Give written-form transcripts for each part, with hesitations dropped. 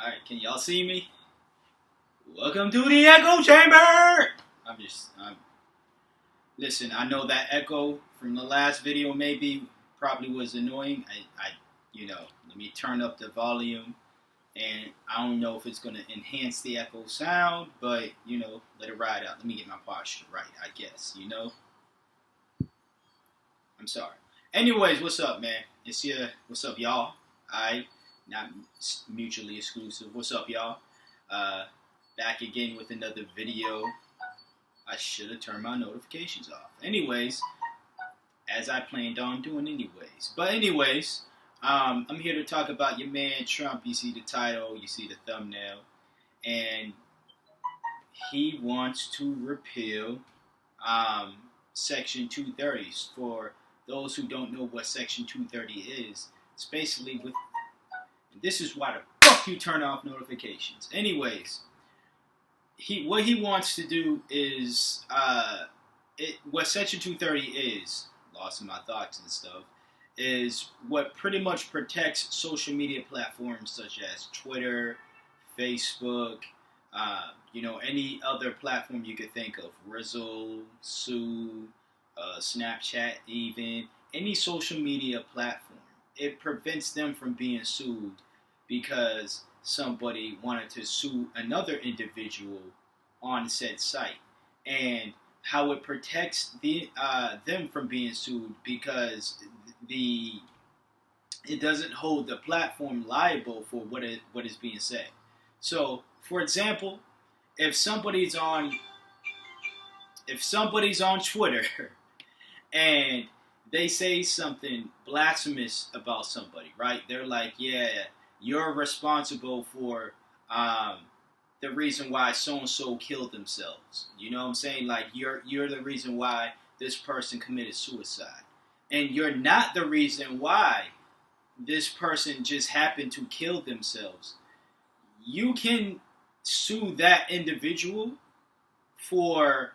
Alright, can y'all see me? Welcome to the echo chamber! Listen, I know that echo from the last video probably was annoying. Let me turn up the volume. And I don't know if it's going to enhance the echo sound, but, let it ride out. Let me get my posture right, I guess, I'm sorry. Anyways, what's up, man? What's up, y'all? Not mutually exclusive. What's up, y'all? Back again with another video. I should have turned my notifications off. Anyways, as I planned on doing anyways. But anyways, I'm here to talk about your man Trump. You see the title, you see the thumbnail, and he wants to repeal Section 230. For those who don't know what Section 230 is, it's basically this is why the fuck you turn off notifications. Anyways, what he wants to do is what Section 230 is, lost in my thoughts and stuff, is what pretty much protects social media platforms such as Twitter, Facebook, any other platform you could think of, Rizzle, Sue, Snapchat, even any social media platform. It prevents them from being sued because somebody wanted to sue another individual on said site, and how it protects them from being sued because it doesn't hold the platform liable for what is being said. So, for example, if somebody's on Twitter and they say something blasphemous about somebody, right? They're like, yeah, you're responsible for the reason why so-and-so killed themselves. You know what I'm saying? Like, you're the reason why this person committed suicide. And you're not the reason why this person just happened to kill themselves. You can sue that individual for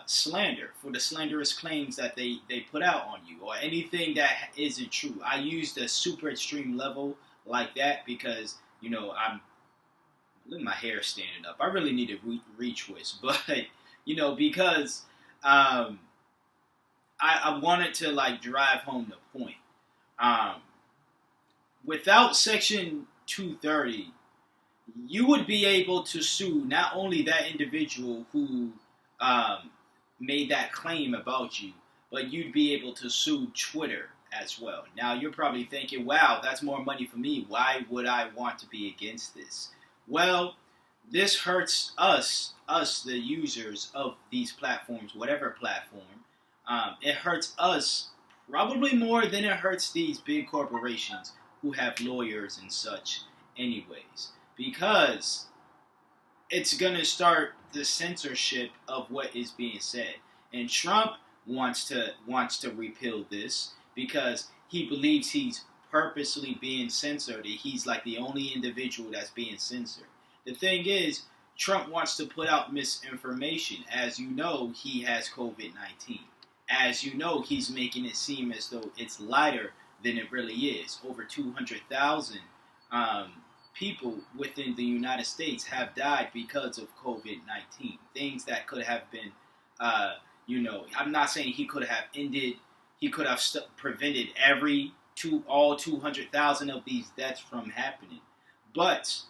slander, for the slanderous claims that they put out on you, or anything that isn't true. I used a super extreme level like that because, look at my hair standing up. I really need to retwist, but, because I wanted to, drive home the point. Without Section 230, you would be able to sue not only that individual who made that claim about you, but you'd be able to sue Twitter as well. Now, you're probably thinking, wow, that's more money for me. Why would I want to be against this? Well, this hurts us, the users of these platforms, whatever platform. It hurts us probably more than it hurts these big corporations who have lawyers and such anyways. Because it's going to start the censorship of what is being said. And Trump wants to repeal this because he believes he's purposely being censored. He's like the only individual that's being censored. The thing is, Trump wants to put out misinformation. As you know, he has COVID-19. As you know, he's making it seem as though it's lighter than it really is. Over 200,000 people within the United States have died because of COVID-19. Things that could have been, I'm not saying he could have prevented all 200,000 of these deaths from happening. But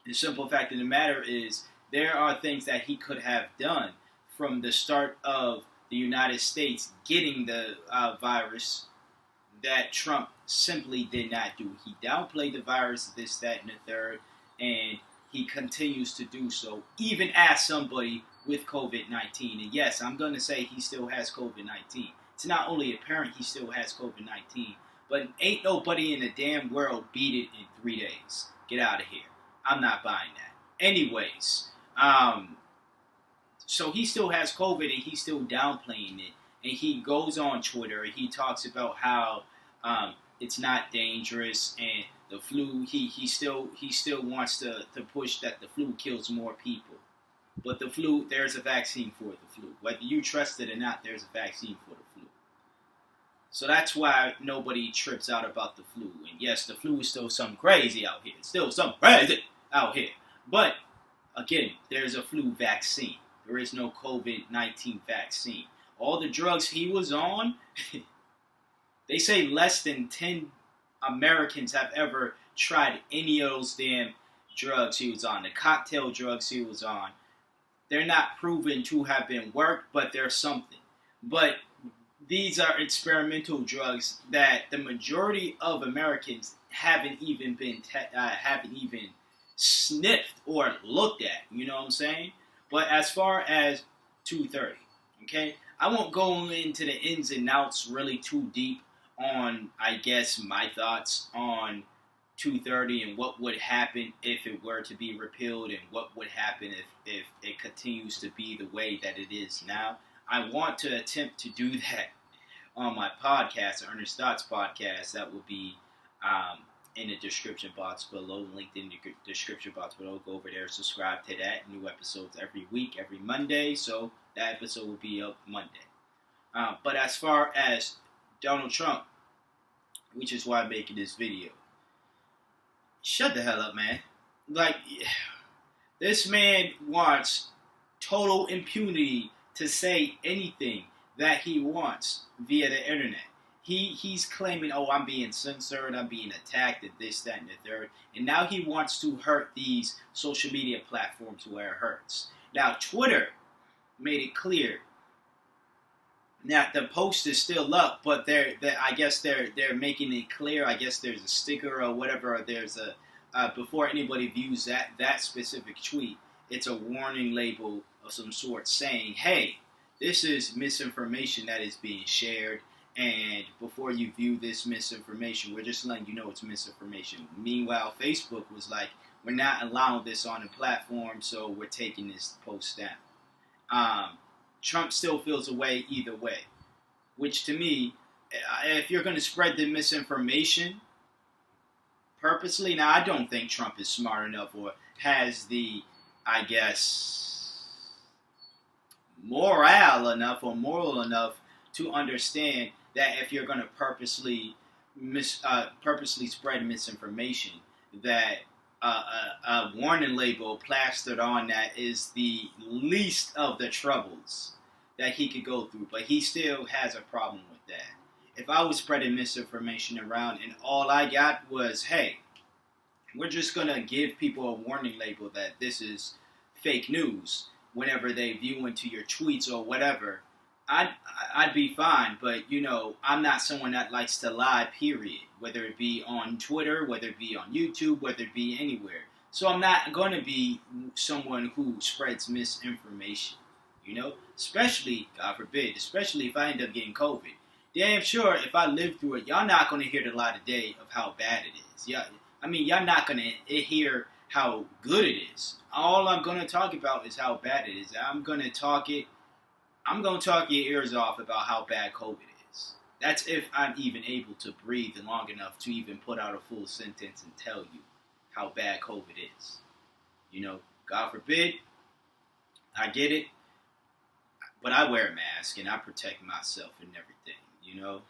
the simple fact of the matter is there are things that he could have done from the start of the United States getting the virus that Trump simply did not do. He downplayed the virus, this, that, and the third, and he continues to do so, even as somebody with COVID-19. And yes, I'm going to say he still has COVID-19. It's not only apparent he still has COVID-19, but ain't nobody in the damn world beat it in 3 days. Get out of here. I'm not buying that. Anyways, so he still has COVID and he's still downplaying it. And he goes on Twitter and he talks about how it's not dangerous and the flu. He still wants to push that the flu kills more people. But the flu, there's a vaccine for the flu. Whether you trust it or not, there's a vaccine for the flu. So that's why nobody trips out about the flu. And yes, the flu is still something crazy out here. It's still something crazy out here. But again, there's a flu vaccine. There is no COVID-19 vaccine. All the drugs he was on, they say less than 10 Americans have ever tried any of those damn drugs he was on. The cocktail drugs he was on. They're not proven to have been worked, but they're something. But these are experimental drugs that the majority of Americans haven't even sniffed or looked at. You know what I'm saying? But as far as 230, okay, I won't go into the ins and outs really too deep on, I guess, my thoughts on 230 and what would happen if it were to be repealed and what would happen if it continues to be the way that it is now. I want to attempt to do that on my podcast, Earnest Thoughts podcast. That will be in the description box below, linked in the description box below. Go over there, subscribe to that. New episodes every week, every Monday. So that episode will be up Monday. But as far as Donald Trump, which is why I'm making this video, shut the hell up, man. Like, this man wants total impunity to say anything that he wants via the internet. He's claiming, oh, I'm being censored, I'm being attacked, and this, that, and the third. And now he wants to hurt these social media platforms where it hurts. Now, Twitter made it clear. Now, the post is still up, but I guess they're making it clear. I guess there's a sticker or whatever. Or there's a before anybody views that specific tweet, it's a warning label of some sort saying, hey, this is misinformation that is being shared, and before you view this misinformation, we're just letting you know it's misinformation. Meanwhile, Facebook was like, we're not allowing this on the platform, so we're taking this post down. Trump still feels a way either way, which to me, if you're going to spread the misinformation purposely, now I don't think Trump is smart enough or has the, I guess, moral enough to understand that if you're going to purposely spread misinformation, that a warning label plastered on that is the least of the troubles that he could go through. But he still has a problem with that. If I was spreading misinformation around and all I got was, hey, we're just going to give people a warning label that this is fake news whenever they view into your tweets or whatever, I'd be fine. But, you know, I'm not someone that likes to lie, period. Whether it be on Twitter, whether it be on YouTube, whether it be anywhere. So I'm not going to be someone who spreads misinformation, you know? Especially, God forbid, especially if I end up getting COVID. Damn sure if I live through it, y'all not going to hear the light of day of how bad it is. Yeah, I mean, y'all not going to hear how good it is. All I'm going to talk about is how bad it is. I'm going to talk your ears off about how bad COVID is. That's if I'm even able to breathe long enough to even put out a full sentence and tell you how bad COVID is. You know, God forbid, I get it, but I wear a mask and I protect myself and everything, you know.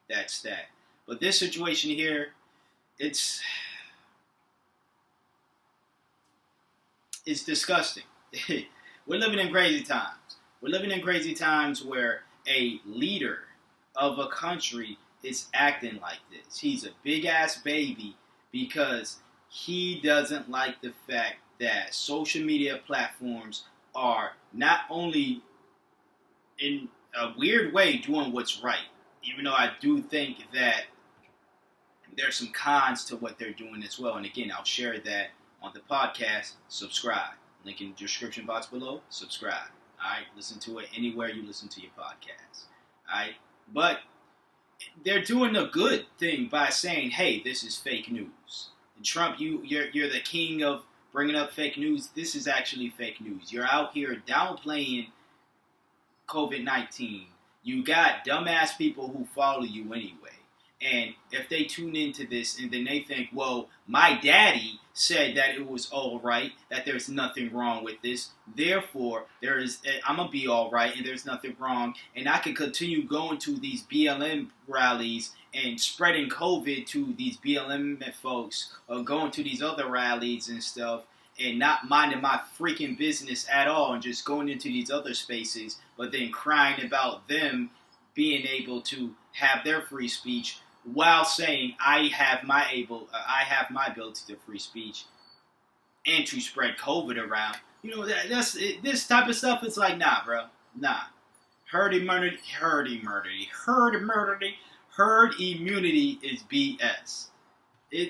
That's that. But this situation here, it's disgusting. We're living in crazy times. We're living in crazy times where a leader of a country is acting like this. He's a big-ass baby because he doesn't like the fact that social media platforms are not only in a weird way doing what's right, even though I do think that there's some cons to what they're doing as well. And again, I'll share that on the podcast. Subscribe. Link in the description box below. Subscribe. Alright? Listen to it anywhere you listen to your podcast. Alright? But they're doing a good thing by saying, hey, this is fake news. And Trump, you're the king of bringing up fake news. This is actually fake news. You're out here downplaying COVID-19. You got dumbass people who follow you anyway. And if they tune into this and then they think, well, my daddy said that it was all right, that there's nothing wrong with this, therefore I'm gonna be all right and there's nothing wrong, and I can continue going to these BLM rallies and spreading COVID to these BLM folks, or going to these other rallies and stuff, and not minding my freaking business at all, and just going into these other spaces, but then crying about them being able to have their free speech, while saying I have my ability to free speech and to spread COVID around. That's it, this type of stuff. It's like, nah, bro, nah. Herd immunity is BS.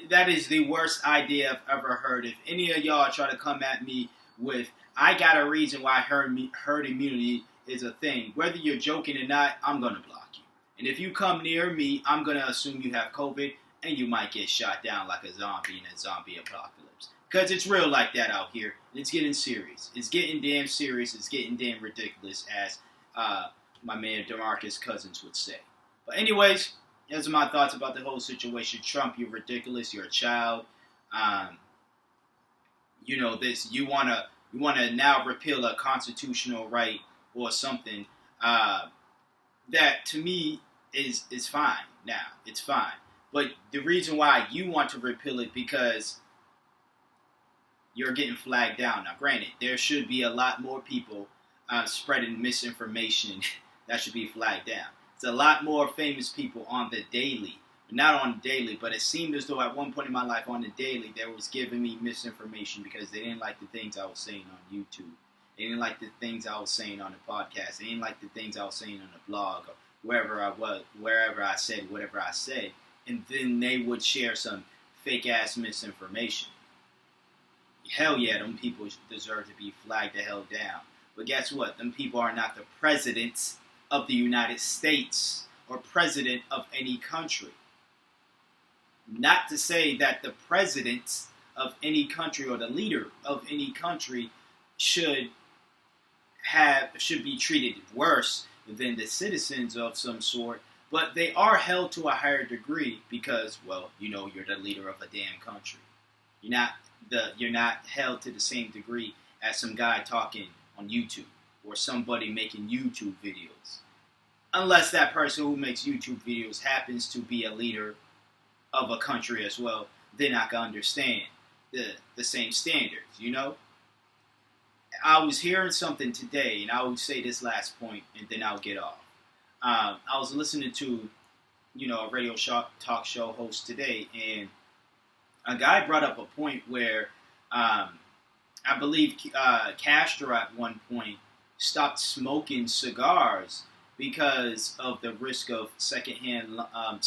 That is the worst idea I've ever heard. If any of y'all try to come at me with, I got a reason why herd immunity is a thing, whether you're joking or not, I'm gonna block you. And if you come near me, I'm going to assume you have COVID, and you might get shot down like a zombie in a zombie apocalypse. Because it's real like that out here. It's getting serious. It's getting damn serious. It's getting damn ridiculous, as my man DeMarcus Cousins would say. But anyways, those are my thoughts about the whole situation. Trump, you're ridiculous. You're a child. You want to now repeal a constitutional right or something. That, to me, is fine now. It's fine. But the reason why you want to repeal it, because you're getting flagged down. Now, granted, there should be a lot more people spreading misinformation that should be flagged down. There's a lot more famous people on the daily. Not on the daily, but it seemed as though at one point in my life on the daily, they was giving me misinformation because they didn't like the things I was saying on YouTube. They didn't like the things I was saying on the podcast. They didn't like the things I was saying on the blog, or wherever I said whatever I said. And then they would share some fake-ass misinformation. Hell yeah, them people deserve to be flagged the hell down. But guess what? Them people are not the presidents of the United States or president of any country. Not to say that the presidents of any country or the leader of any country should be treated worse than the citizens of some sort, but they are held to a higher degree because, well, you're the leader of a damn country. You're not held to the same degree as some guy talking on YouTube or somebody making YouTube videos. Unless that person who makes YouTube videos happens to be a leader of a country as well, then I can understand the same standards, I was hearing something today, and I will say this last point, and then I'll get off. I was listening to, a radio talk show host today, and a guy brought up a point where I believe Castro at one point stopped smoking cigars because of the risk of secondhand, lung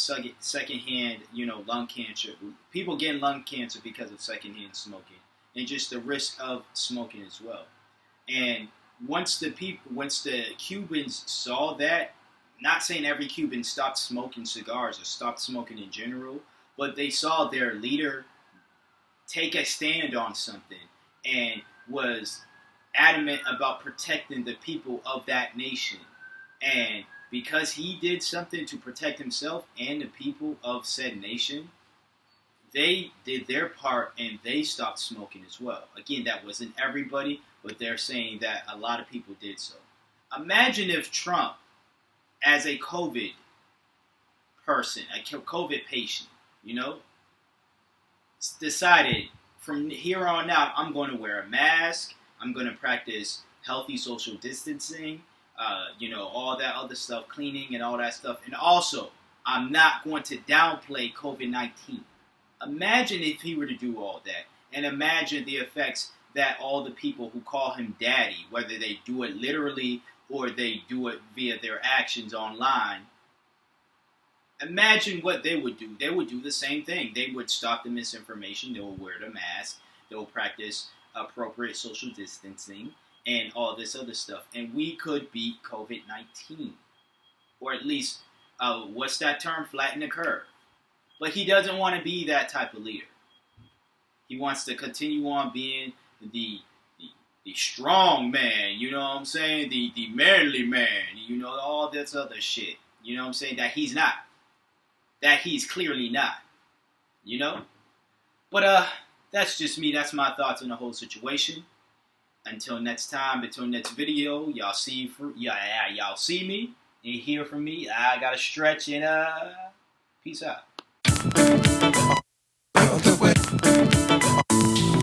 cancer. People getting lung cancer because of secondhand smoking, and just the risk of smoking as well. And once the Cubans saw that, not saying every Cuban stopped smoking cigars or stopped smoking in general, but they saw their leader take a stand on something and was adamant about protecting the people of that nation. And because he did something to protect himself and the people of said nation, they did their part and they stopped smoking as well. Again, that wasn't everybody, but they're saying that a lot of people did so. Imagine if Trump, as a COVID person, a COVID patient, decided from here on out, I'm going to wear a mask, I'm going to practice healthy social distancing, all that other stuff, cleaning and all that stuff. And also, I'm not going to downplay COVID-19. Imagine if he were to do all that. And imagine the effects that all the people who call him daddy, whether they do it literally or they do it via their actions online, imagine what they would do. They would do the same thing. They would stop the misinformation. They will wear the mask. They will practice appropriate social distancing and all this other stuff. And we could beat COVID-19. Or at least, what's that term? Flatten the curve. But he doesn't want to be that type of leader. He wants to continue on being the strong man, you know what I'm saying? The manly man, all this other shit. You know what I'm saying? That he's not. that he's clearly not. You know? But that's just me. That's my thoughts on the whole situation. Until next time, until next video, y'all see me and hear from me. I gotta stretch and peace out.